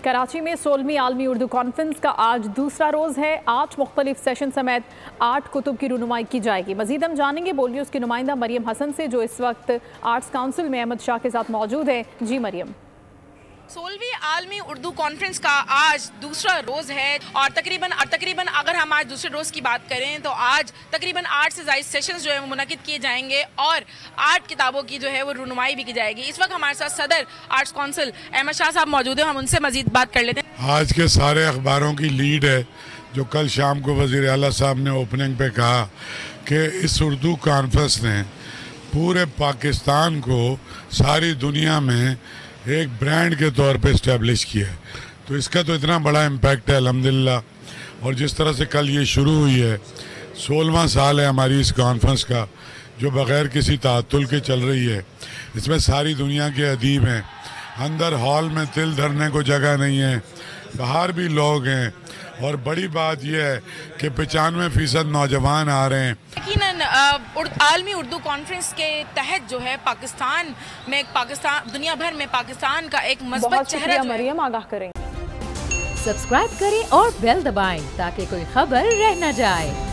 कराची में 16वीं आलमी उर्दू कॉन्फ्रेंस का आज दूसरा रोज़ है। 8 मुख्तलिफ सेशन समेत 8 कुतुब की रुनुमाई की जाएगी। मजीद हम जानेंगे बोलिए उसकी नुमाइंदा मरियम हसन से, जो इस वक्त आर्ट्स काउंसिल में अहमद शाह के साथ मौजूद है। जी मरियम। 16वीं आलमी उर्दू कॉन्फ्रेंस का आज दूसरा रोज़ है और तकरीबन अगर हम आज दूसरे रोज़ की बात करें तो आज तकरीबन 8 से ज़ायद सेशंस जो है वो मुनक़िद किए जाएंगे और 8 किताबों की जो है वो रुनुमाई भी की जाएगी। इस वक्त हमारे साथ सदर आर्ट्स काउंसिल अहमद शाह साहब मौजूद हैं, हम उनसे मज़ीद बात कर लेते हैं। आज के सारे अखबारों की लीड है जो कल शाम को वज़ीर आला साहब ने ओपनिंग पे कहा कि इस उर्दू कॉन्फ्रेंस ने पूरे पाकिस्तान को सारी दुनिया में एक ब्रांड के तौर पे इस्टेब्लिश किया है। तो इसका तो इतना बड़ा इम्पैक्ट है अल्हम्दुलिल्लाह। और जिस तरह से कल ये शुरू हुई है, 16वां साल है हमारी इस कॉन्फ्रेंस का, जो बग़ैर किसी ताअत्तुल के चल रही है। इसमें सारी दुनिया के अदीब हैं। अंदर हॉल में तिल धरने को जगह नहीं है, बाहर भी लोग हैं। और बड़ी बात यह है कि 95% नौजवान आ रहे हैं। यकीनन आलमी उर्दू कॉन्फ्रेंस के तहत जो है पाकिस्तान दुनिया भर में पाकिस्तान का एक मज़बूत चेहरा मरियम आगाह करें। सब्सक्राइब करें और बेल दबाएं ताकि कोई खबर रह न जाए।